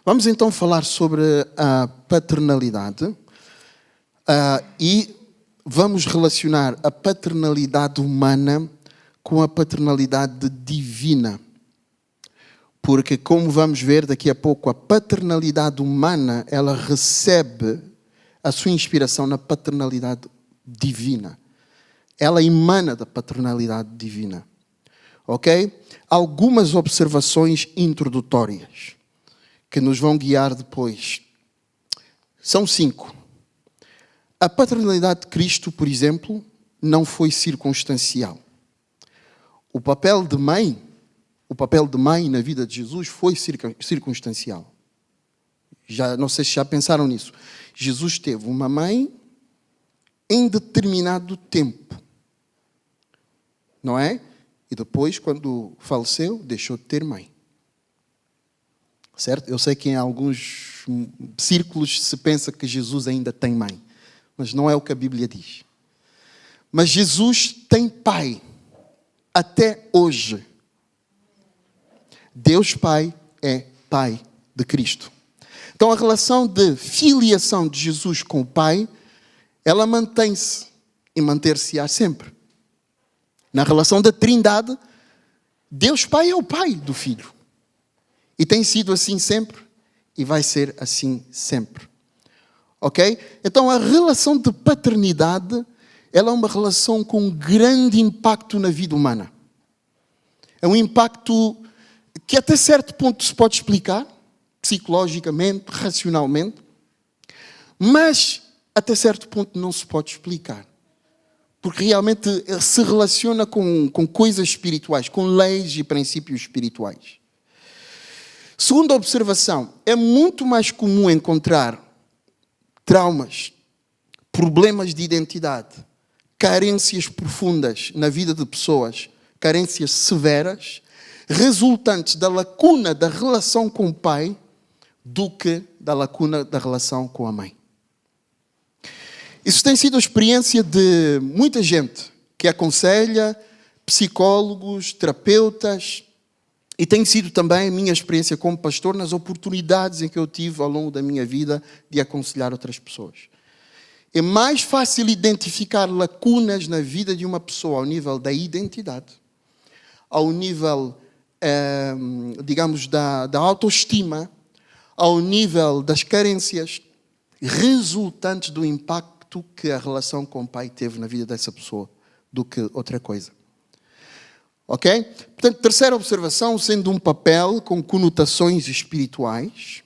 Vamos então falar sobre a paternalidade e vamos relacionar a paternalidade humana com a paternalidade divina. Porque, como vamos ver daqui a pouco, a paternalidade humana, ela recebe a sua inspiração na paternalidade divina. Ela emana da paternalidade divina. Ok? Algumas observações introdutórias que nos vão guiar depois. São 5. A paternalidade de Cristo, por exemplo, não foi circunstancial. O papel de mãe na vida de Jesus foi circunstancial. Não sei se já pensaram nisso. Jesus teve uma mãe em determinado tempo. Não é? E depois, quando faleceu, deixou de ter mãe. Certo? Eu sei que em alguns círculos se pensa que Jesus ainda tem mãe. Mas não é o que a Bíblia diz. Mas Jesus tem pai. Até hoje. Deus Pai é Pai de Cristo. Então a relação de filiação de Jesus com o Pai, ela mantém-se e manter-se-á sempre. Na relação da Trindade, Deus Pai é o Pai do Filho. E tem sido assim sempre e vai ser assim sempre. Ok? Então a relação de paternidade, ela é uma relação com um grande impacto na vida humana. É um impacto que até certo ponto se pode explicar, psicologicamente, racionalmente, mas até certo ponto não se pode explicar. Porque realmente se relaciona com coisas espirituais, com leis e princípios espirituais. Segunda observação, é muito mais comum encontrar traumas, problemas de identidade, carências profundas na vida de pessoas, carências severas, resultantes da lacuna da relação com o pai, do que da lacuna da relação com a mãe. Isso tem sido a experiência de muita gente que aconselha, psicólogos, terapeutas, e tem sido também a minha experiência como pastor nas oportunidades em que eu tive ao longo da minha vida de aconselhar outras pessoas. É mais fácil identificar lacunas na vida de uma pessoa ao nível da identidade, ao nível, digamos, da autoestima, ao nível das carências resultantes do impacto que a relação com o pai teve na vida dessa pessoa, do que outra coisa. Ok? Portanto, terceira observação, sendo um papel com conotações espirituais,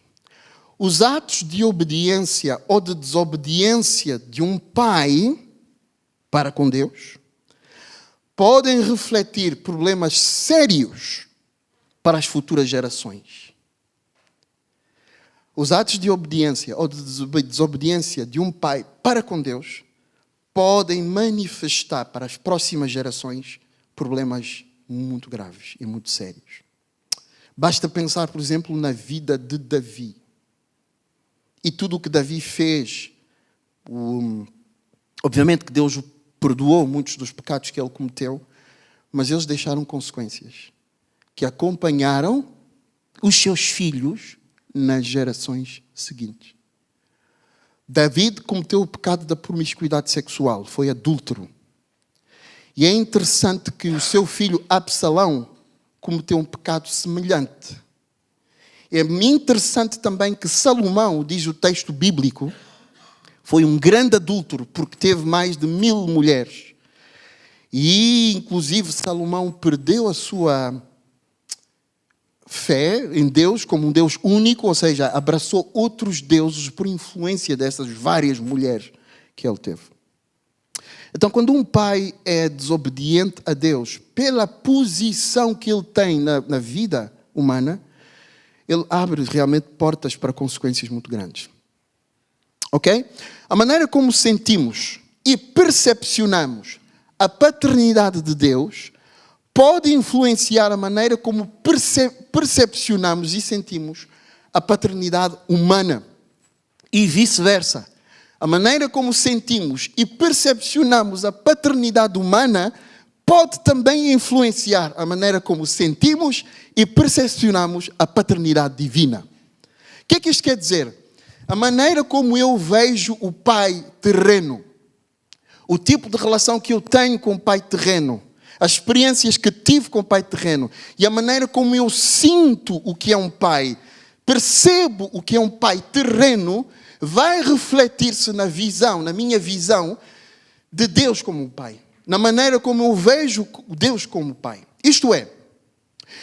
os atos de obediência ou de desobediência de um pai para com Deus podem refletir problemas sérios para as futuras gerações. Os atos de obediência ou de desobediência de um pai para com Deus podem manifestar para as próximas gerações problemas muito graves e muito sérios. Basta pensar, por exemplo, na vida de Davi. E tudo o que Davi fez. Obviamente que Deus o perdoou muitos dos pecados que ele cometeu, mas eles deixaram consequências que acompanharam os seus filhos nas gerações seguintes. Davi cometeu o pecado da promiscuidade sexual, foi adúltero. E é interessante que o seu filho Absalão cometeu um pecado semelhante. É interessante também que Salomão, diz o texto bíblico, foi um grande adúltero porque teve mais de 1000 mulheres. E, inclusive, Salomão perdeu a sua fé em Deus como um Deus único, ou seja, abraçou outros deuses por influência dessas várias mulheres que ele teve. Então, quando um pai é desobediente a Deus pela posição que ele tem na vida humana, ele abre realmente portas para consequências muito grandes. Ok? A maneira como sentimos e percepcionamos a paternidade de Deus pode influenciar a maneira como percepcionamos e sentimos a paternidade humana e vice-versa. A maneira como sentimos e percepcionamos a paternidade humana pode também influenciar a maneira como sentimos e percepcionamos a paternidade divina. O que é que isto quer dizer? A maneira como eu vejo o pai terreno, o tipo de relação que eu tenho com o pai terreno, as experiências que tive com o pai terreno e a maneira como eu sinto o que é um pai, percebo o que é um pai terreno, vai refletir-se na visão, na minha visão de Deus como um pai. Na maneira como eu vejo Deus como pai. Isto é,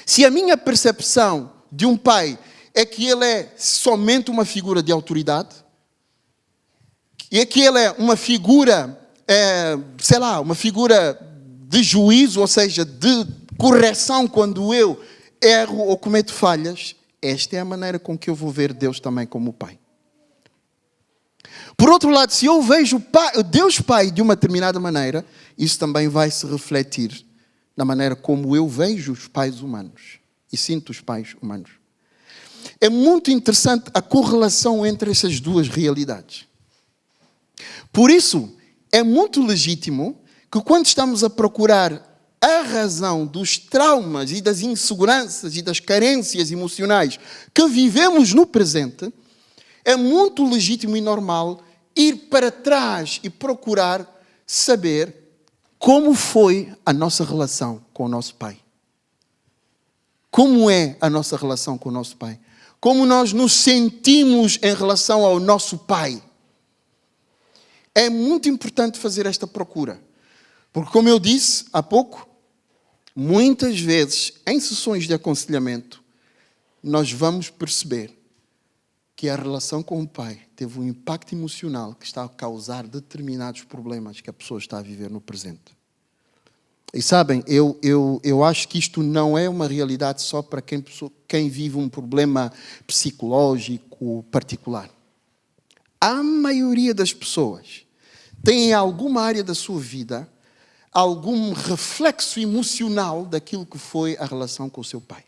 se a minha percepção de um pai é que ele é somente uma figura de autoridade, e é que ele é uma figura, uma figura de juízo, ou seja, de correção quando eu erro ou cometo falhas, esta é a maneira com que eu vou ver Deus também como pai. Por outro lado, se eu vejo Deus Pai de uma determinada maneira, isso também vai se refletir na maneira como eu vejo os pais humanos e sinto os pais humanos. É muito interessante a correlação entre essas duas realidades. Por isso, é muito legítimo que quando estamos a procurar a razão dos traumas e das inseguranças e das carências emocionais que vivemos no presente, é muito legítimo e normal ir para trás e procurar saber como foi a nossa relação com o nosso pai. Como é a nossa relação com o nosso pai? Como nós nos sentimos em relação ao nosso pai? É muito importante fazer esta procura. Porque, como eu disse há pouco, muitas vezes, em sessões de aconselhamento, nós vamos perceber que a relação com o pai teve um impacto emocional que está a causar determinados problemas que a pessoa está a viver no presente. E sabem, eu acho que isto não é uma realidade só para quem vive um problema psicológico particular. A maioria das pessoas tem em alguma área da sua vida algum reflexo emocional daquilo que foi a relação com o seu pai.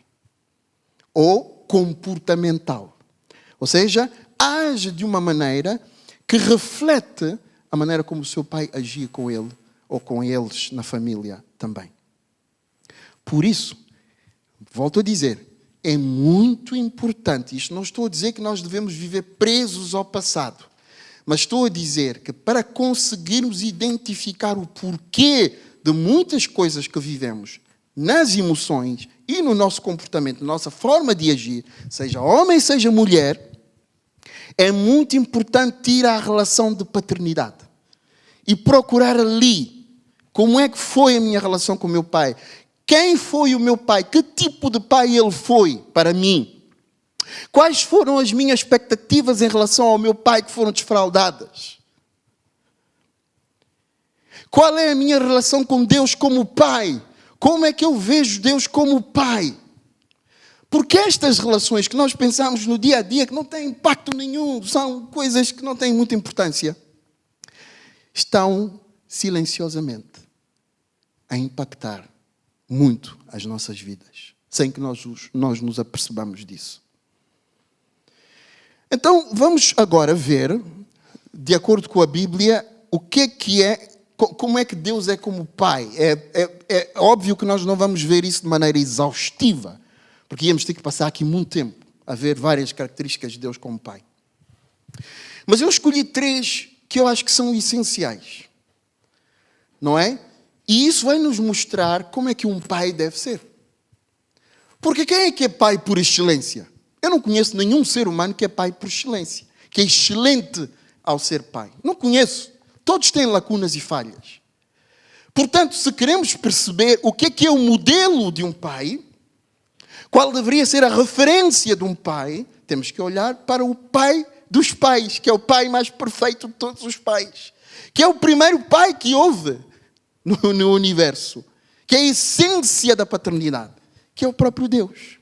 Ou comportamental. Ou seja, age de uma maneira que reflete a maneira como o seu pai agia com ele ou com eles na família também. Por isso, volto a dizer, é muito importante, isto não estou a dizer que nós devemos viver presos ao passado, mas estou a dizer que para conseguirmos identificar o porquê de muitas coisas que vivemos nas emoções e no nosso comportamento, na nossa forma de agir, seja homem, seja mulher, é muito importante ir à relação de paternidade e procurar ali como é que foi a minha relação com o meu pai. Quem foi o meu pai? Que tipo de pai ele foi para mim? Quais foram as minhas expectativas em relação ao meu pai que foram desfraudadas? Qual é a minha relação com Deus como pai? Como é que eu vejo Deus como pai? Porque estas relações que nós pensamos no dia a dia, que não têm impacto nenhum, são coisas que não têm muita importância, estão silenciosamente a impactar muito as nossas vidas, sem que nós nos apercebamos disso. Então, vamos agora ver, de acordo com a Bíblia, o que é, como é que Deus é como pai. É óbvio que nós não vamos ver isso de maneira exaustiva, porque íamos ter que passar aqui muito tempo a ver várias características de Deus como pai. Mas eu escolhi 3 que eu acho que são essenciais. Não é? E isso vai nos mostrar como é que um pai deve ser. Porque quem é que é pai por excelência? Eu não conheço nenhum ser humano que é pai por excelência, que é excelente ao ser pai. Não conheço. Todos têm lacunas e falhas. Portanto, se queremos perceber o que é o modelo de um pai, qual deveria ser a referência de um pai, temos que olhar para o pai dos pais, que é o pai mais perfeito de todos os pais, que é o primeiro pai que houve no universo, que é a essência da paternidade, que é o próprio Deus.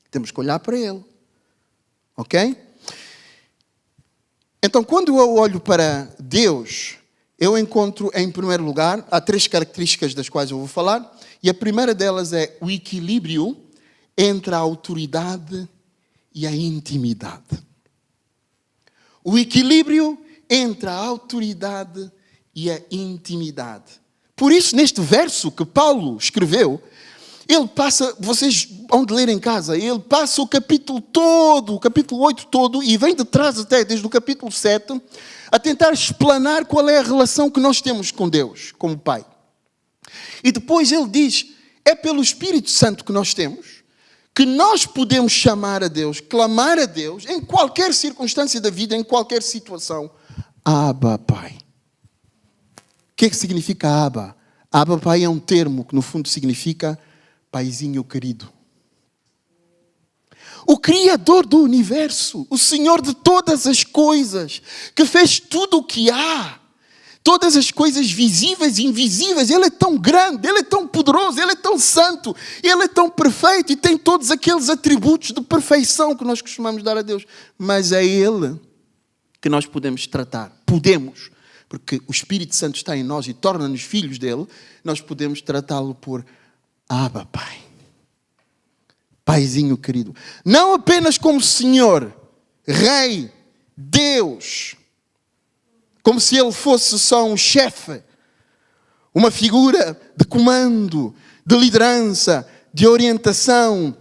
Temos que olhar para ele. Ok? Então, quando eu olho para Deus, eu encontro, em primeiro lugar, há 3 características das quais eu vou falar, e a primeira delas é o equilíbrio entre a autoridade e a intimidade. O equilíbrio entre a autoridade e a intimidade. Por isso, neste verso que Paulo escreveu, Ele passa, vocês vão de ler em casa, ele passa o capítulo todo, o capítulo 8 todo, e vem de trás até, desde o capítulo 7, a tentar explanar qual é a relação que nós temos com Deus, como Pai. E depois ele diz, é pelo Espírito Santo que nós temos, que nós podemos chamar a Deus, clamar a Deus, em qualquer circunstância da vida, em qualquer situação. Abba, Pai. O que é que significa Abba? Abba, Pai, é um termo que no fundo significa Paizinho querido. O Criador do universo, o Senhor de todas as coisas, que fez tudo o que há, todas as coisas visíveis e invisíveis. Ele é tão grande, Ele é tão poderoso, Ele é tão santo, Ele é tão perfeito e tem todos aqueles atributos de perfeição que nós costumamos dar a Deus. Mas é Ele que nós podemos tratar. Podemos, porque o Espírito Santo está em nós e torna-nos filhos dele, nós podemos tratá-lo por Abba, Pai. Paizinho querido. Não apenas como Senhor, Rei, Deus, como se Ele fosse só um chefe, uma figura de comando, de liderança, de orientação,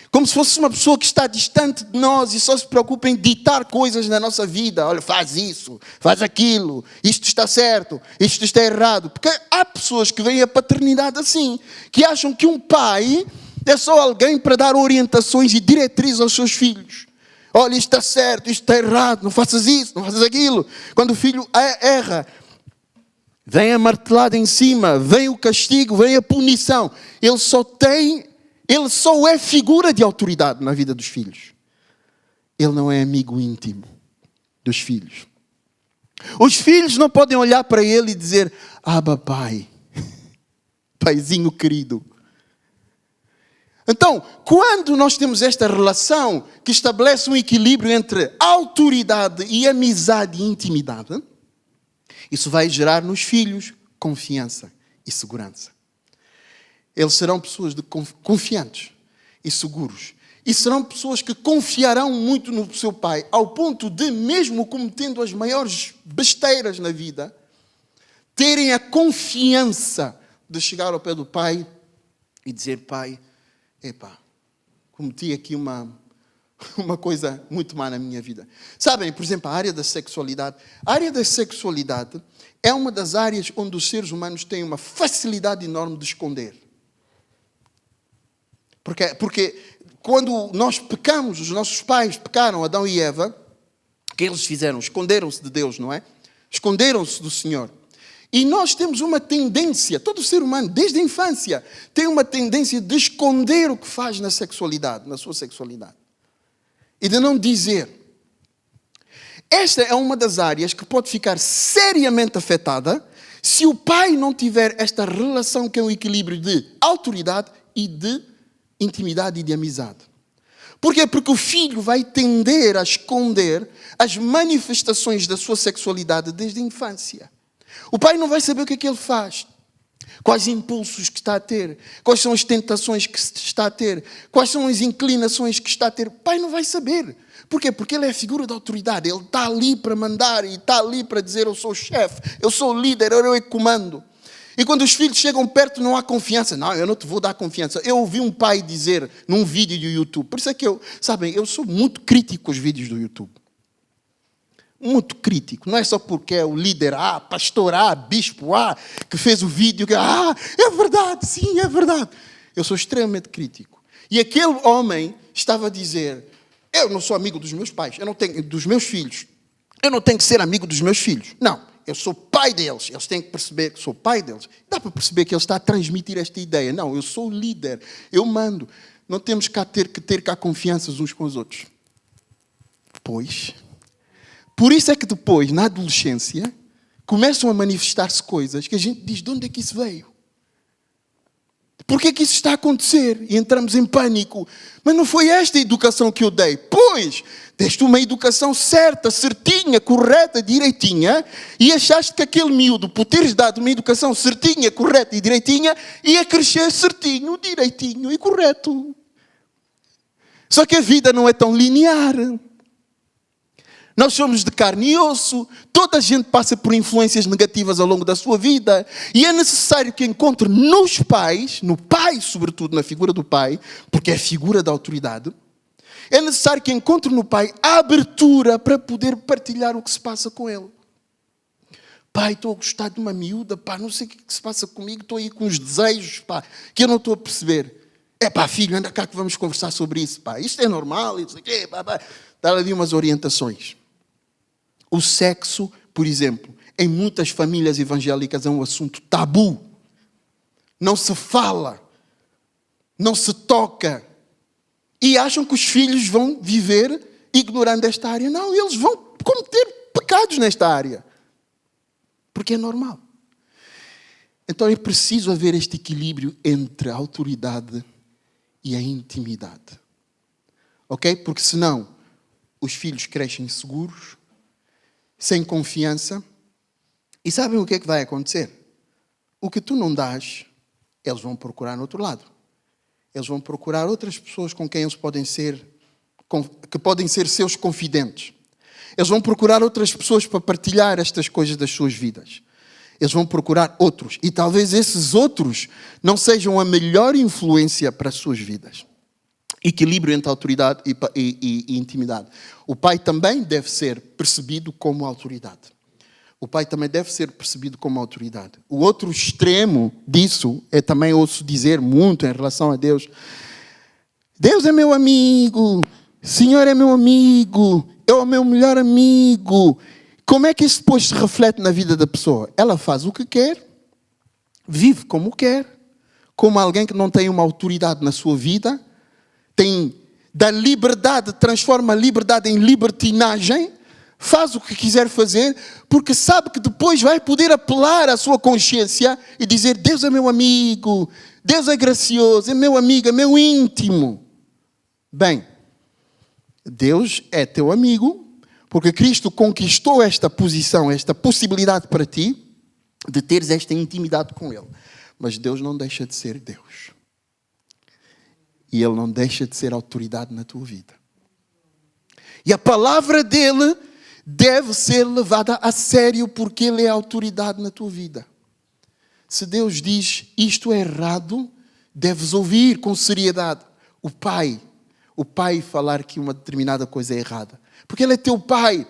como se fosse uma pessoa que está distante de nós e só se preocupa em ditar coisas na nossa vida. Olha, faz isso, faz aquilo, isto está certo, isto está errado. Porque há pessoas que veem a paternidade assim, que acham que um pai é só alguém para dar orientações e diretrizes aos seus filhos. Olha, isto está certo, isto está errado, não faças isso, não faças aquilo. Quando o filho erra, vem a martelada em cima, vem o castigo, vem a punição. Ele só é figura de autoridade na vida dos filhos. Ele não é amigo íntimo dos filhos. Os filhos não podem olhar para ele e dizer, Abba, Pai, Paizinho querido. Então, quando nós temos esta relação que estabelece um equilíbrio entre autoridade e amizade e intimidade, isso vai gerar nos filhos confiança e segurança. Eles serão pessoas confiantes e seguros. E serão pessoas que confiarão muito no seu pai, ao ponto de, mesmo cometendo as maiores besteiras na vida, terem a confiança de chegar ao pé do pai e dizer, pai, epá, cometi aqui uma coisa muito má na minha vida. Sabem, por exemplo, a área da sexualidade. A área da sexualidade é uma das áreas onde os seres humanos têm uma facilidade enorme de esconder. Porque quando nós pecamos, os nossos pais pecaram, Adão e Eva, o que eles fizeram? Esconderam-se de Deus, não é? Esconderam-se do Senhor. E nós temos uma tendência, todo ser humano, desde a infância, tem uma tendência de esconder o que faz na sexualidade, na sua sexualidade. E de não dizer. Esta é uma das áreas que pode ficar seriamente afetada se o pai não tiver esta relação que é um equilíbrio de autoridade e de intimidade e de amizade. Porquê? Porque o filho vai tender a esconder as manifestações da sua sexualidade desde a infância. O pai não vai saber o que é que ele faz, quais impulsos que está a ter, quais são as tentações que está a ter, quais são as inclinações que está a ter. O pai não vai saber. Porquê? Porque ele é a figura da autoridade, ele está ali para mandar e está ali para dizer eu sou o chefe, eu sou o líder, eu é que comando. E quando os filhos chegam perto não há confiança. Não, eu não te vou dar confiança. Eu ouvi um pai dizer num vídeo do YouTube, por isso é que eu sou muito crítico com os vídeos do YouTube. Muito crítico. Não é só porque é o líder A, pastor A, bispo A, que fez o vídeo, que é verdade, sim, é verdade. Eu sou extremamente crítico. E aquele homem estava a dizer, eu não sou amigo dos meus pais, eu não tenho, dos meus filhos. Eu não tenho que ser amigo dos meus filhos. Não. Eu sou pai deles, eles têm que perceber que sou pai deles. Dá para perceber que ele está a transmitir esta ideia. Não, eu sou o líder, eu mando. Não temos que ter cá confianças uns com os outros. Pois, por isso é que depois, na adolescência, começam a manifestar-se coisas que a gente diz, de onde é que isso veio? Porquê é que isso está a acontecer? E entramos em pânico. Mas não foi esta a educação que eu dei. Pois, deste uma educação certa, certinha, correta, direitinha, e achaste que aquele miúdo, por teres dado uma educação certinha, correta e direitinha, ia crescer certinho, direitinho e correto. Só que a vida não é tão linear. Nós somos de carne e osso, toda a gente passa por influências negativas ao longo da sua vida e é necessário que encontre nos pais, no pai sobretudo, na figura do pai, porque é a figura da autoridade, é necessário que encontre no pai a abertura para poder partilhar o que se passa com ele. Pai, estou a gostar de uma miúda, pá, não sei o que se passa comigo, estou aí com uns desejos, pá, que eu não estou a perceber. É pá, filho, anda cá que vamos conversar sobre isso, pá, isto é normal, isso aqui, pá, pá. Dá ali umas orientações. O sexo, por exemplo, em muitas famílias evangélicas é um assunto tabu. Não se fala, não se toca. E acham que os filhos vão viver ignorando esta área. Não, eles vão cometer pecados nesta área. Porque é normal. Então é preciso haver este equilíbrio entre a autoridade e a intimidade. Ok? Porque senão os filhos crescem seguros, sem confiança. E sabem o que é que vai acontecer? O que tu não dás, eles vão procurar no outro lado. Eles vão procurar outras pessoas com quem eles podem ser, que podem ser seus confidentes. Eles vão procurar outras pessoas para partilhar estas coisas das suas vidas. Eles vão procurar outros. E talvez esses outros não sejam a melhor influência para as suas vidas. Equilíbrio entre autoridade e intimidade. O pai também deve ser percebido como autoridade. O pai também deve ser percebido como autoridade. O outro extremo disso é também ouço dizer muito em relação a Deus. Deus é meu amigo. Senhor é meu amigo. É o meu melhor amigo. Como é que isso depois se reflete na vida da pessoa? Ela faz o que quer. Vive como quer. Como alguém que não tem uma autoridade na sua vida. Da liberdade, transforma a liberdade em libertinagem, faz o que quiser fazer, porque sabe que depois vai poder apelar à sua consciência e dizer: Deus é meu amigo, Deus é gracioso, é meu amigo, é meu íntimo. Bem, Deus é teu amigo, porque Cristo conquistou esta posição, esta possibilidade para ti, de teres esta intimidade com Ele. Mas Deus não deixa de ser Deus. E Ele não deixa de ser autoridade na tua vida. E a palavra dEle deve ser levada a sério porque Ele é autoridade na tua vida. Se Deus diz isto é errado, deves ouvir com seriedade o pai falar que uma determinada coisa é errada. Porque Ele é teu pai.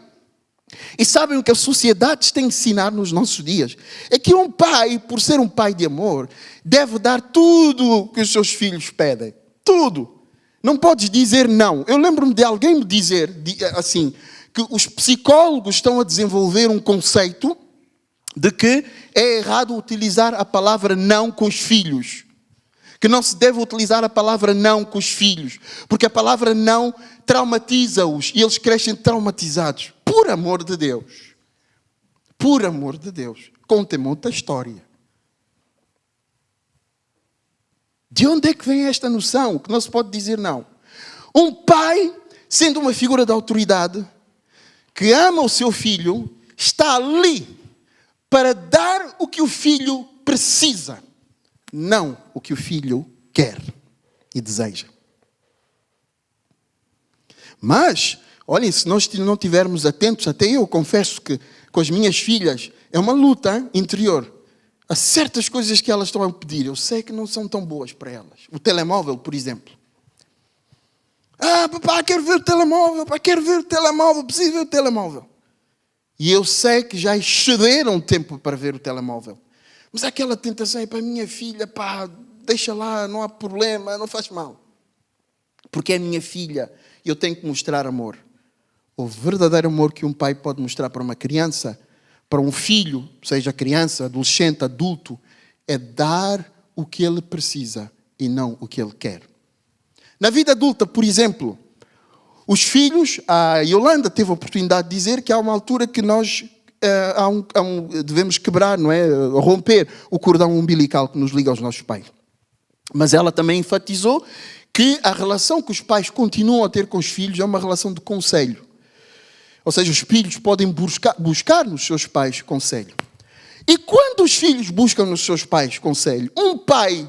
E sabem o que a sociedade tem ensinado nos nossos dias? É que um pai, por ser um pai de amor, deve dar tudo o que os seus filhos pedem. Tudo. Não podes dizer não. Eu lembro-me de alguém me dizer assim, que os psicólogos estão a desenvolver um conceito de que é errado utilizar a palavra não com os filhos. Que não se deve utilizar a palavra não com os filhos. Porque a palavra não traumatiza-os e eles crescem traumatizados. Por amor de Deus. Por amor de Deus. Contem-me outra história. De onde é que vem esta noção que não se pode dizer não? Um pai, sendo uma figura de autoridade, que ama o seu filho, está ali para dar o que o filho precisa, não o que o filho quer e deseja. Mas, olhem, se nós não estivermos atentos, até eu confesso que com as minhas filhas é uma luta interior. Há certas coisas que elas estão a pedir, eu sei que não são tão boas para elas. O telemóvel, por exemplo. Papá, quero ver o telemóvel, preciso ver o telemóvel. E eu sei que já excederam tempo para ver o telemóvel. Mas há aquela tentação, para a minha filha, deixa lá, não há problema, não faz mal. Porque é minha filha, eu tenho que mostrar amor. O verdadeiro amor que um pai pode mostrar para uma criança, para um filho, seja criança, adolescente, adulto, é dar o que ele precisa e não o que ele quer. Na vida adulta, por exemplo, os filhos, a Yolanda teve a oportunidade de dizer que há uma altura que nós devemos quebrar, não é? Romper o cordão umbilical que nos liga aos nossos pais. Mas ela também enfatizou que a relação que os pais continuam a ter com os filhos é uma relação de conselho. Ou seja, os filhos podem buscar nos seus pais conselho. E quando os filhos buscam nos seus pais conselho, um pai,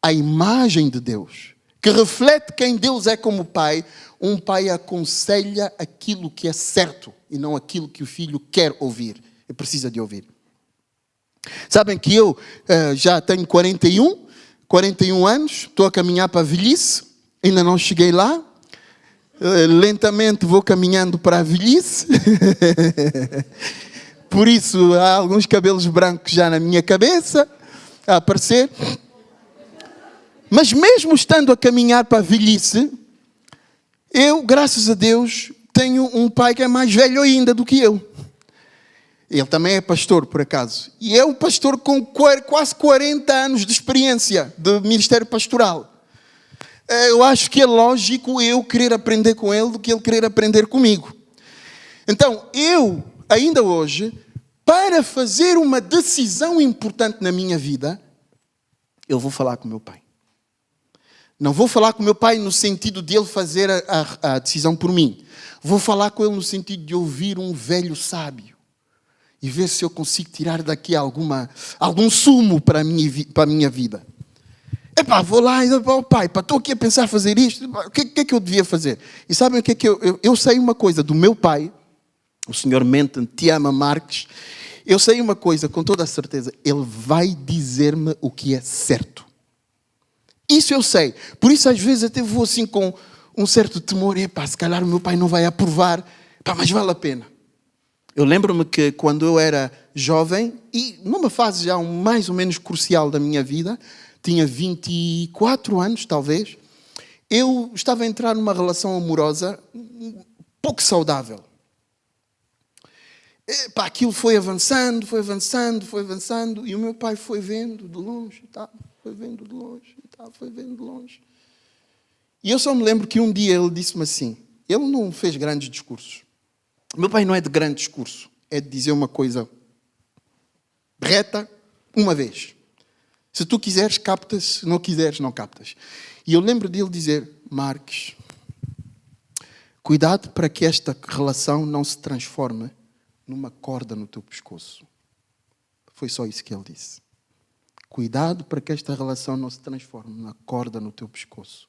à imagem de Deus, que reflete quem Deus é como pai, um pai aconselha aquilo que é certo e não aquilo que o filho quer ouvir e precisa de ouvir. Sabem que eu já tenho 41 anos, estou a caminhar para a velhice, ainda não cheguei lá. Lentamente vou caminhando para a velhice. Por isso há alguns cabelos brancos já na minha cabeça a aparecer. Mas mesmo estando a caminhar para a velhice, eu, graças a Deus, tenho um pai que é mais velho ainda do que eu. Ele também é pastor, por acaso. E é um pastor com quase 40 anos de experiência de ministério pastoral. Eu acho que é lógico eu querer aprender com ele do que ele querer aprender comigo. Então, eu, ainda hoje, para fazer uma decisão importante na minha vida, eu vou falar com o meu pai. Não vou falar com o meu pai no sentido de ele fazer a decisão por mim. Vou falar com ele no sentido de ouvir um velho sábio e ver se eu consigo tirar daqui algum sumo para a minha vida. Vou lá e pai, estou aqui a pensar fazer isto, o que é que eu devia fazer? E sabem o que é que eu sei uma coisa do meu pai, o senhor Menten, te ama Marques, eu sei uma coisa com toda a certeza, ele vai dizer-me o que é certo. Isso eu sei. Por isso às vezes até vou assim com um certo temor. Se calhar o meu pai não vai aprovar. Mas vale a pena. Eu lembro-me que quando eu era jovem, e numa fase já mais ou menos crucial da minha vida, tinha 24 anos talvez, eu estava a entrar numa relação amorosa pouco saudável. Aquilo foi avançando, e o meu pai foi vendo de longe, foi vendo de longe. E eu só me lembro que um dia ele disse-me assim, ele não fez grandes discursos. O meu pai não é de grande discurso, é de dizer uma coisa reta, uma vez. Se tu quiseres, captas, se não quiseres, não captas. E eu lembro dele dizer, Marques, cuidado para que esta relação não se transforme numa corda no teu pescoço. Foi só isso que ele disse. Cuidado para que esta relação não se transforme numa corda no teu pescoço.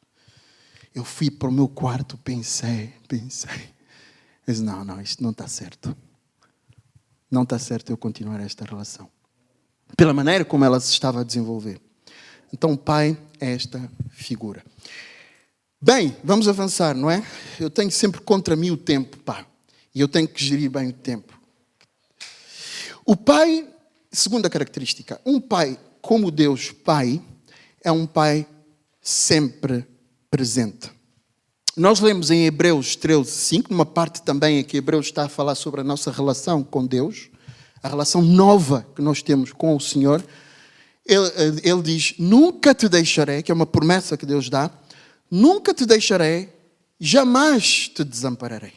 Eu fui para o meu quarto, pensei. Eu disse, não, isto não está certo. Não está certo eu continuar esta relação. Pela maneira como ela se estava a desenvolver. Então o pai é esta figura. Bem, vamos avançar, não é? Eu tenho sempre contra mim o tempo, e eu tenho que gerir bem o tempo. O pai, segunda característica, um pai como Deus Pai, é um pai sempre presente. Nós lemos em Hebreus 13:5, numa parte também em que Hebreus está a falar sobre a nossa relação com Deus, a relação nova que nós temos com o Senhor. Ele diz, nunca te deixarei, que é uma promessa que Deus dá, nunca te deixarei, jamais te desampararei.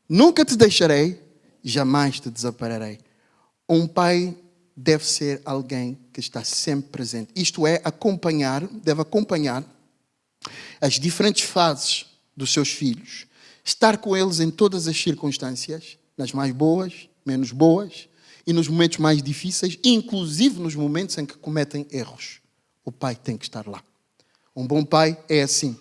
Nunca te deixarei, jamais te desampararei. Um pai deve ser alguém que está sempre presente. Isto é, deve acompanhar as diferentes fases dos seus filhos. Estar com eles em todas as circunstâncias, nas mais boas, menos boas, e nos momentos mais difíceis, inclusive nos momentos em que cometem erros. O pai tem que estar lá. Um bom pai é assim.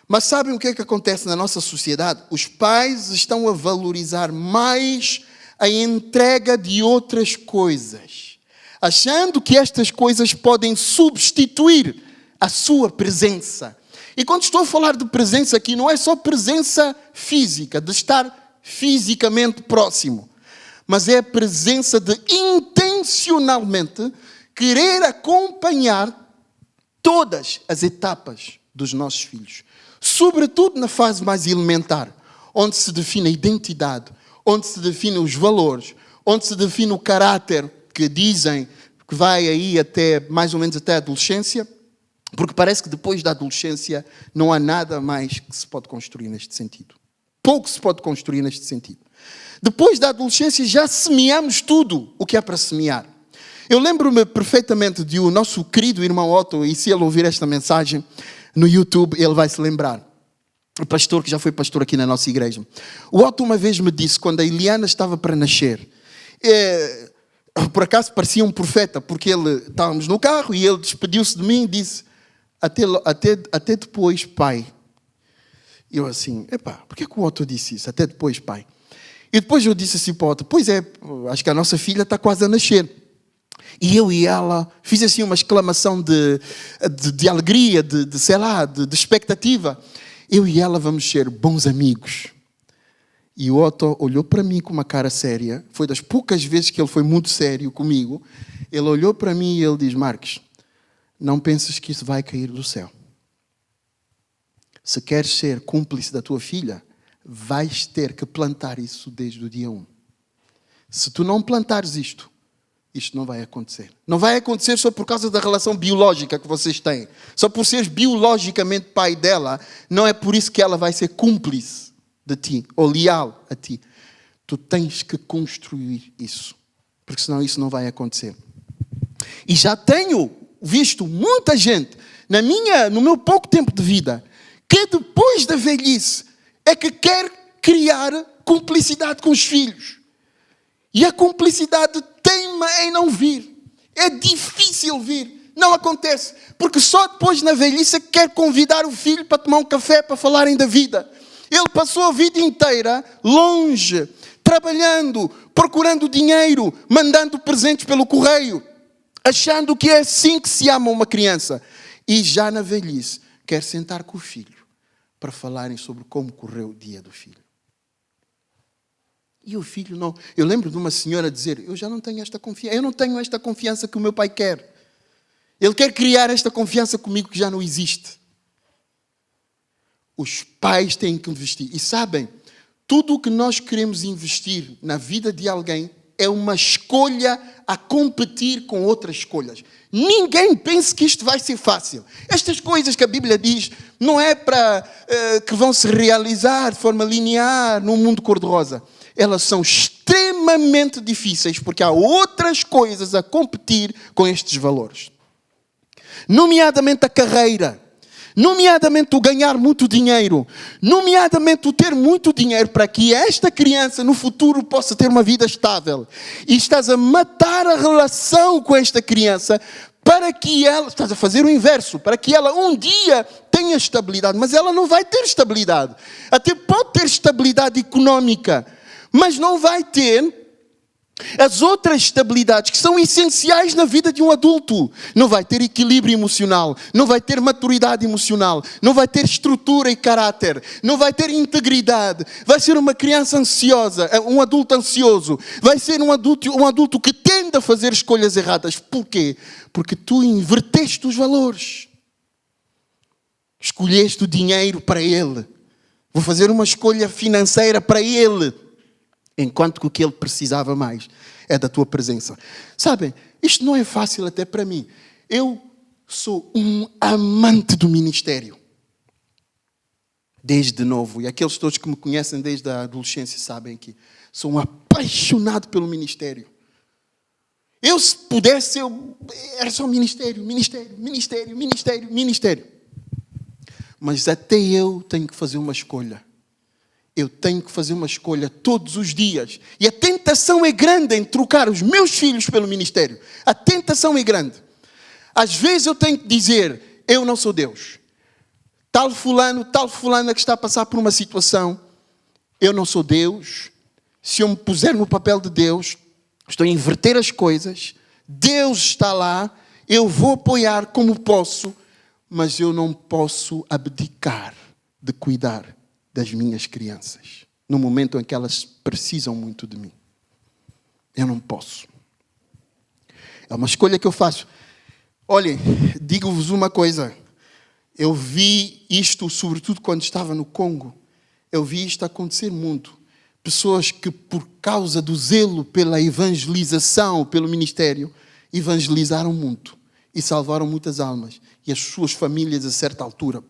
Mas sabem o que é que acontece na nossa sociedade? Os pais estão a valorizar mais a entrega de outras coisas, achando que estas coisas podem substituir a sua presença. E quando estou a falar de presença aqui, não é só presença física, de estar fisicamente próximo, mas é a presença de intencionalmente querer acompanhar todas as etapas dos nossos filhos. Sobretudo na fase mais elementar, onde se define a identidade, onde se define os valores, onde se define o caráter que dizem que vai aí até, mais ou menos até a adolescência, porque parece que depois da adolescência não há nada mais que se pode construir neste sentido. Pouco se pode construir neste sentido. Depois da adolescência já semeamos tudo o que há para semear. Eu lembro-me perfeitamente de o nosso querido irmão Otto, e se ele ouvir esta mensagem no YouTube, ele vai se lembrar. O pastor que já foi pastor aqui na nossa igreja. O Otto uma vez me disse, quando a Eliana estava para nascer, por acaso parecia um profeta, porque estávamos no carro e ele despediu-se de mim e disse, Até depois, pai. E eu assim, por que o Otto disse isso? Até depois, pai. E depois eu disse assim para o Otto, pois é, acho que a nossa filha está quase a nascer. E eu e ela fiz assim uma exclamação de alegria, sei lá, de expectativa. Eu e ela vamos ser bons amigos. E o Otto olhou para mim com uma cara séria. Foi das poucas vezes que ele foi muito sério comigo. Ele olhou para mim e ele diz, Marcos, não penses que isso vai cair do céu. Se queres ser cúmplice da tua filha, vais ter que plantar isso desde o dia 1. Se tu não plantares isto não vai acontecer. Não vai acontecer só por causa da relação biológica que vocês têm. Só por seres biologicamente pai dela, não é por isso que ela vai ser cúmplice de ti, ou leal a ti. Tu tens que construir isso, porque senão isso não vai acontecer. E já tenho visto muita gente, no meu pouco tempo de vida, que depois da velhice é que quer criar cumplicidade com os filhos. E a cumplicidade teima em não vir. É difícil vir. Não acontece. Porque só depois na velhice é que quer convidar o filho para tomar um café, para falarem da vida. Ele passou a vida inteira longe, trabalhando, procurando dinheiro, mandando presentes pelo correio, achando que é assim que se ama uma criança. E já na velhice quer sentar com o filho para falarem sobre como correu o dia do filho. E o filho não. Eu lembro de uma senhora dizer, eu já não tenho esta confiança. Eu não tenho esta confiança que o meu pai quer. Ele quer criar esta confiança comigo que já não existe. Os pais têm que investir. E sabem, tudo o que nós queremos investir na vida de alguém é uma escolha a competir com outras escolhas. Ninguém pense que isto vai ser fácil. Estas coisas que a Bíblia diz não é para que vão se realizar de forma linear num mundo cor-de-rosa. Elas são extremamente difíceis porque há outras coisas a competir com estes valores. Nomeadamente a carreira, nomeadamente o ganhar muito dinheiro, nomeadamente o ter muito dinheiro para que esta criança no futuro possa ter uma vida estável. E estás a matar a relação com esta criança para que ela, estás a fazer o inverso, para que ela um dia tenha estabilidade, mas ela não vai ter estabilidade. Até pode ter estabilidade económica, mas não vai ter as outras estabilidades que são essenciais na vida de um adulto. Não vai ter equilíbrio emocional, não vai ter maturidade emocional, não vai ter estrutura e caráter, não vai ter integridade. Vai ser uma criança ansiosa, um adulto ansioso. Vai ser um adulto que tende a fazer escolhas erradas. Porquê? Porque tu inverteste os valores. Escolheste o dinheiro para ele. Vou fazer uma escolha financeira para ele. Enquanto que o que ele precisava mais é da tua presença. Sabem, isto não é fácil até para mim. Eu sou um amante do ministério. Desde novo. E aqueles todos que me conhecem desde a adolescência sabem que sou um apaixonado pelo ministério. Eu, se pudesse, era só ministério. Mas até eu tenho que fazer uma escolha. Eu tenho que fazer uma escolha todos os dias. E a tentação é grande em trocar os meus filhos pelo ministério. A tentação é grande. Às vezes eu tenho que dizer, eu não sou Deus. Tal fulana que está a passar por uma situação, eu não sou Deus. Se eu me puser no papel de Deus, estou a inverter as coisas. Deus está lá, eu vou apoiar como posso, mas eu não posso abdicar de cuidar das minhas crianças, no momento em que elas precisam muito de mim. Eu não posso. É uma escolha que eu faço. Olhem, digo-vos uma coisa. Eu vi isto, sobretudo quando estava no Congo, eu vi isto acontecer muito. Pessoas que, por causa do zelo pela evangelização, pelo ministério, evangelizaram muito e salvaram muitas almas. E as suas famílias, a certa altura,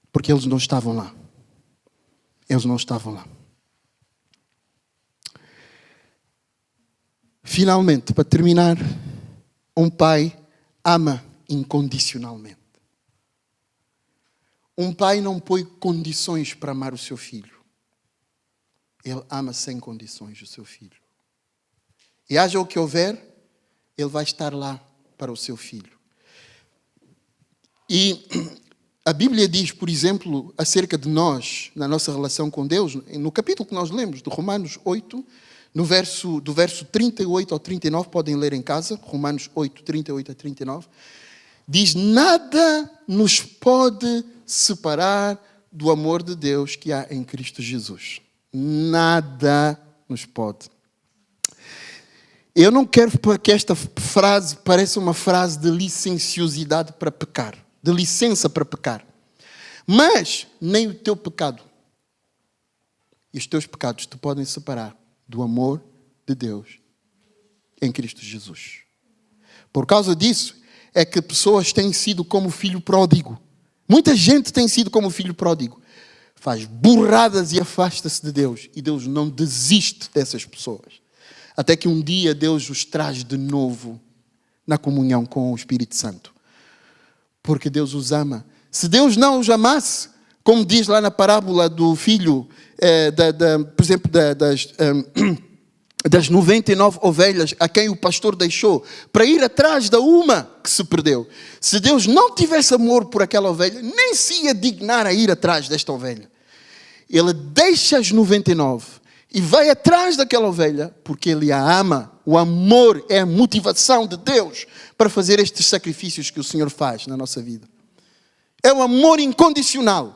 porque eles não estavam lá. Eles não estavam lá. Finalmente, para terminar, um pai ama incondicionalmente. Um pai não põe condições para amar o seu filho. Ele ama sem condições o seu filho. E haja o que houver, ele vai estar lá para o seu filho. E a Bíblia diz, por exemplo, acerca de nós, na nossa relação com Deus, no capítulo que nós lemos, de Romanos 8, do verso 38 ao 39, podem ler em casa, Romanos 8, 38 a 39, diz: nada nos pode separar do amor de Deus que há em Cristo Jesus. Nada nos pode. Eu não quero que esta frase pareça uma frase de licenciosidade para pecar, de licença para pecar. Mas nem o teu pecado e os teus pecados te podem separar do amor de Deus em Cristo Jesus. Por causa disso, é que pessoas têm sido como filho pródigo. Muita gente tem sido como filho pródigo. Faz burradas e afasta-se de Deus. E Deus não desiste dessas pessoas. Até que um dia Deus os traz de novo na comunhão com o Espírito Santo. Porque Deus os ama. Se Deus não os amasse, como diz lá na parábola do filho, por exemplo, das 99 ovelhas a quem o pastor deixou para ir atrás da uma que se perdeu. Se Deus não tivesse amor por aquela ovelha, nem se ia dignar a ir atrás desta ovelha. Ele deixa as 99 e vai atrás daquela ovelha porque Ele a ama. O amor é a motivação de Deus para fazer estes sacrifícios que o Senhor faz na nossa vida. É um amor incondicional.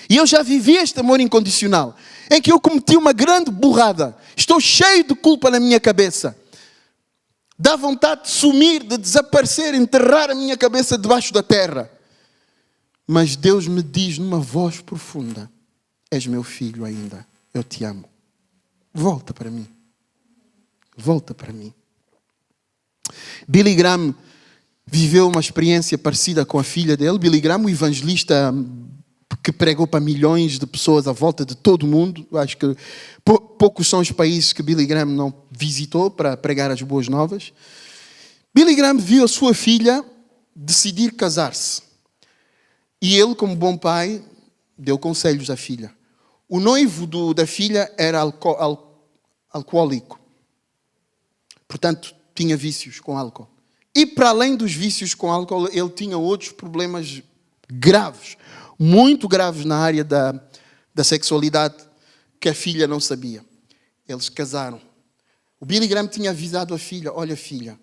E eu já vivi este amor incondicional, em que eu cometi uma grande burrada. Estou cheio de culpa na minha cabeça. Dá vontade de sumir, de desaparecer, enterrar a minha cabeça debaixo da terra. Mas Deus me diz numa voz profunda: és meu filho ainda, eu te amo. Volta para mim. Volta para mim. Billy Graham viveu uma experiência parecida com a filha dele. Billy Graham, o evangelista que pregou para milhões de pessoas à volta de todo o mundo. Acho que poucos são os países que Billy Graham não visitou para pregar as boas novas. Billy Graham viu a sua filha decidir casar-se. E ele, como bom pai, deu conselhos à filha. O noivo da filha era alcoólico. Portanto, tinha vícios com álcool. E para além dos vícios com álcool, ele tinha outros problemas graves, muito graves na área da sexualidade, que a filha não sabia. Eles casaram. O Billy Graham tinha avisado a filha: olha filha,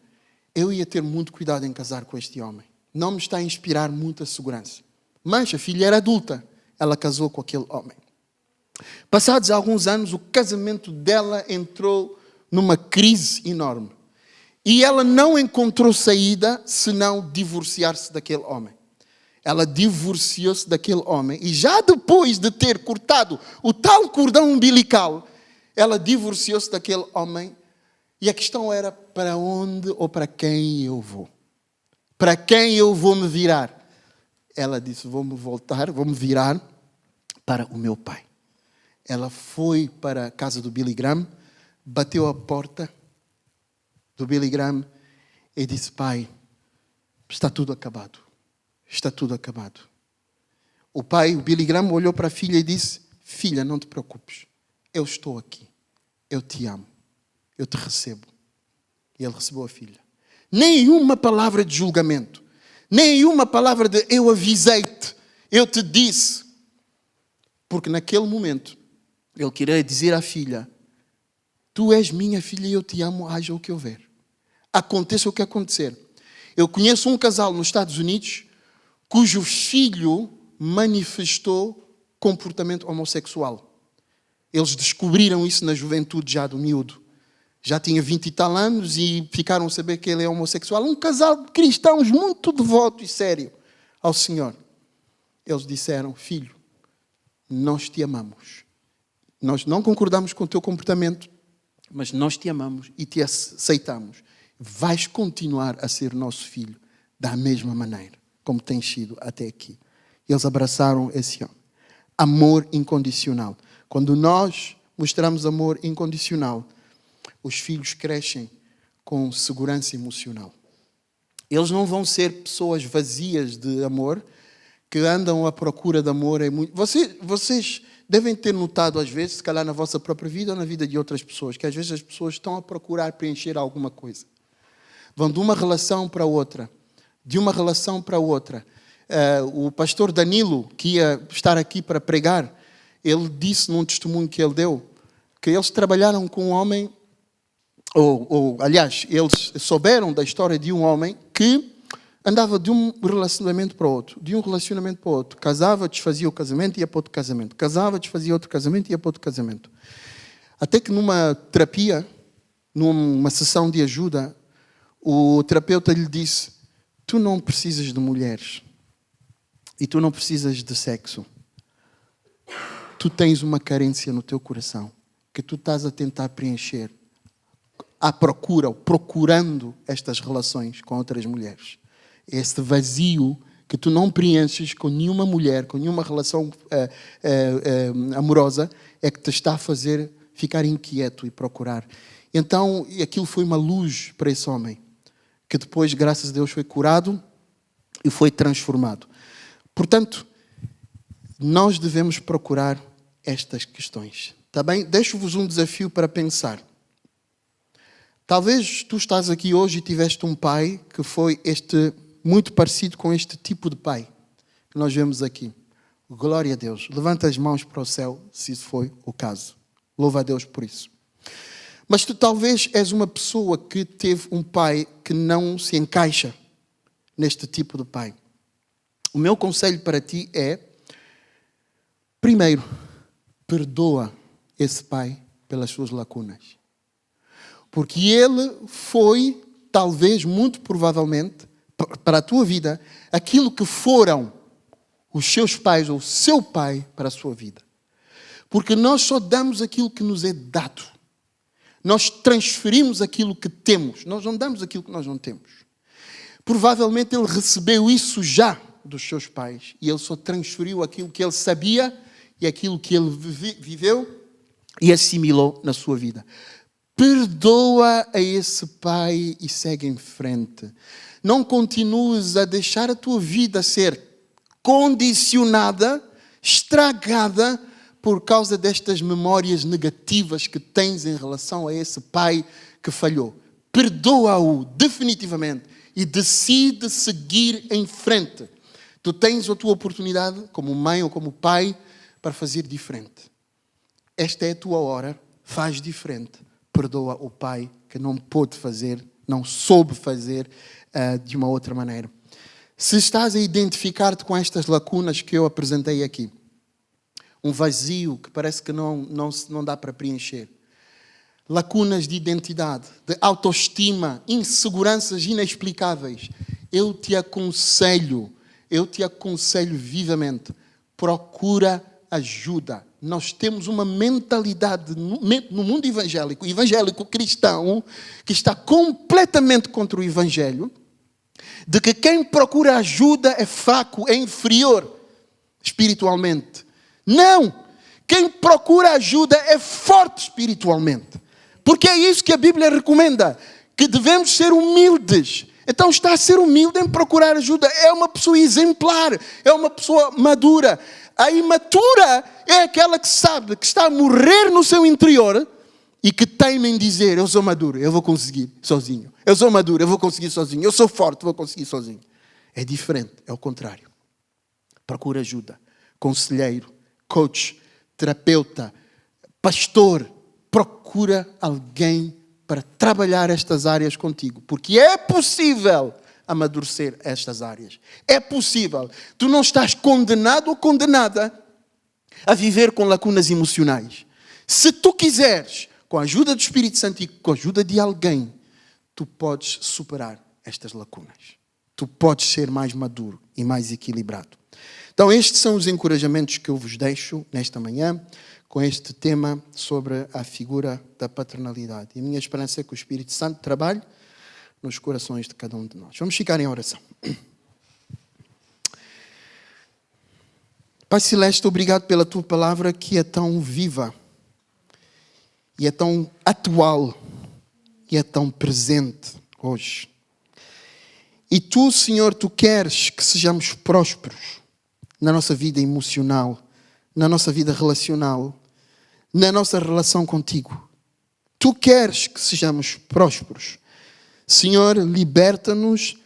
eu ia ter muito cuidado em casar com este homem. Não me está a inspirar muita segurança. Mas a filha era adulta. Ela casou com aquele homem. Passados alguns anos, o casamento dela entrou numa crise enorme. E ela não encontrou saída senão divorciar-se daquele homem. Ela divorciou-se daquele homem e já depois de ter cortado o tal cordão umbilical, ela divorciou-se daquele homem e a questão era: para onde ou para quem eu vou? Para quem eu vou me virar? Ela disse: vou me virar para o meu pai. Ela foi para a casa do Billy Graham, bateu a porta do Billy Graham e disse: pai, está tudo acabado. Está tudo acabado. O pai, o Billy Graham, olhou para a filha e disse: filha, não te preocupes. Eu estou aqui. Eu te amo. Eu te recebo. E ele recebeu a filha. Nenhuma palavra de julgamento. Nenhuma palavra de eu avisei-te. Eu te disse. Porque naquele momento, ele queria dizer à filha: tu és minha filha e eu te amo, haja o que houver. Aconteça o que acontecer. Eu conheço um casal nos Estados Unidos cujo filho manifestou comportamento homossexual. Eles descobriram isso na juventude já do miúdo. Já tinha 20 e tal anos e ficaram a saber que ele é homossexual. Um casal de cristãos muito devoto e sério ao Senhor. Eles disseram: filho, nós te amamos. Nós não concordamos com o teu comportamento, mas nós te amamos e te aceitamos. Vais continuar a ser nosso filho da mesma maneira como tens sido até aqui. Eles abraçaram esse homem. Amor incondicional. Quando nós mostramos amor incondicional, os filhos crescem com segurança emocional. Eles não vão ser pessoas vazias de amor, que andam à procura de amor. Vocês devem ter notado às vezes, se calhar na vossa própria vida ou na vida de outras pessoas, que às vezes as pessoas estão a procurar preencher alguma coisa. Vão de uma relação para outra. De uma relação para outra. O pastor Danilo, que ia estar aqui para pregar, ele disse num testemunho que ele deu, que eles trabalharam com um homem, aliás, eles souberam da história de um homem que andava de um relacionamento para outro, de um relacionamento para outro. Casava, desfazia o casamento e ia para outro casamento. Casava, desfazia outro casamento e ia para outro casamento. Até que numa terapia, numa sessão de ajuda, o terapeuta lhe disse: tu não precisas de mulheres e tu não precisas de sexo. Tu tens uma carência no teu coração que tu estás a tentar preencher à procura, ou procurando estas relações com outras mulheres. Este vazio que tu não preenches com nenhuma mulher, com nenhuma relação amorosa, é que te está a fazer ficar inquieto e procurar. Então, aquilo foi uma luz para esse homem, que depois, graças a Deus, foi curado e foi transformado. Portanto, nós devemos procurar estas questões. Tá bem? Deixo-vos um desafio para pensar. Talvez tu estás aqui hoje e tiveste um pai que foi muito parecido com este tipo de pai que nós vemos aqui. Glória a Deus. Levanta as mãos para o céu, se isso foi o caso. Louva a Deus por isso. Mas tu talvez és uma pessoa que teve um pai que não se encaixa neste tipo de pai. O meu conselho para ti é, primeiro, perdoa esse pai pelas suas lacunas. Porque ele foi, talvez, muito provavelmente, para a tua vida, aquilo que foram os seus pais ou o seu pai para a sua vida. Porque nós só damos aquilo que nos é dado. Nós transferimos aquilo que temos. Nós não damos aquilo que nós não temos. Provavelmente ele recebeu isso já dos seus pais. E ele só transferiu aquilo que ele sabia e aquilo que ele viveu e assimilou na sua vida. Perdoa a esse pai e segue em frente. Não continues a deixar a tua vida ser condicionada, estragada, por causa destas memórias negativas que tens em relação a esse pai que falhou. Perdoa-o definitivamente e decide seguir em frente. Tu tens a tua oportunidade, como mãe ou como pai, para fazer diferente. Esta é a tua hora, faz diferente. Perdoa o pai que não pôde fazer, não soube fazer de uma outra maneira. Se estás a identificar-te com estas lacunas que eu apresentei aqui, um vazio que parece que não dá para preencher, lacunas de identidade, de autoestima, inseguranças inexplicáveis, eu te aconselho vivamente, procura ajuda. Nós temos uma mentalidade no mundo evangélico cristão, que está completamente contra o evangelho, de que quem procura ajuda é fraco, é inferior espiritualmente. Não! Quem procura ajuda é forte espiritualmente. Porque é isso que a Bíblia recomenda, que devemos ser humildes. Então está a ser humilde em procurar ajuda. É uma pessoa exemplar, é uma pessoa madura. A imatura é aquela que sabe que está a morrer no seu interior e que teima em dizer: eu sou maduro, eu vou conseguir sozinho. Eu sou maduro, eu vou conseguir sozinho. Eu sou forte, vou conseguir sozinho. É diferente, é o contrário. Procura ajuda. Conselheiro, coach, terapeuta, pastor. Procura alguém para trabalhar estas áreas contigo. Porque é possível amadurecer estas áreas. É possível. Tu não estás condenado ou condenada a viver com lacunas emocionais. Se tu quiseres, com a ajuda do Espírito Santo e com a ajuda de alguém, tu podes superar estas lacunas. Tu podes ser mais maduro e mais equilibrado. Então estes são os encorajamentos que eu vos deixo nesta manhã, com este tema sobre a figura da paternalidade. E a minha esperança é que o Espírito Santo trabalhe nos corações de cada um de nós. Vamos ficar em oração. Pai Celeste, obrigado pela Tua palavra que é tão viva, e é tão atual, e é tão presente hoje. E Tu, Senhor, Tu queres que sejamos prósperos na nossa vida emocional, na nossa vida relacional, na nossa relação contigo. Tu queres que sejamos prósperos. Senhor, liberta-nos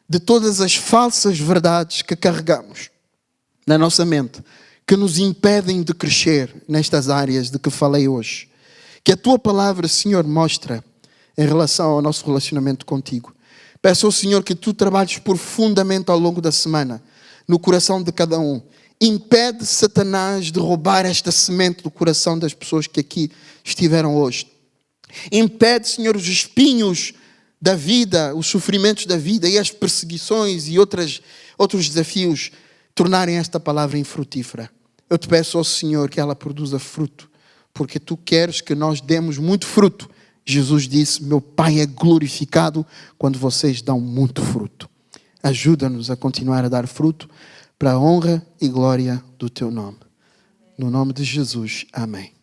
de todas as falsas verdades que carregamos na nossa mente, que nos impedem de crescer nestas áreas de que falei hoje. Que a Tua palavra, Senhor, mostra em relação ao nosso relacionamento contigo. Peço ao Senhor que Tu trabalhes profundamente ao longo da semana, no coração de cada um. Impede Satanás de roubar esta semente do coração das pessoas que aqui estiveram hoje. Impede, Senhor, os espinhos da vida, os sofrimentos da vida e as perseguições e outros desafios tornarem esta palavra infrutífera. Eu te peço ao Senhor que ela produza fruto, porque Tu queres que nós demos muito fruto. Jesus disse, meu Pai é glorificado quando vocês dão muito fruto. Ajuda-nos a continuar a dar fruto para a honra e glória do Teu nome. No nome de Jesus, amém.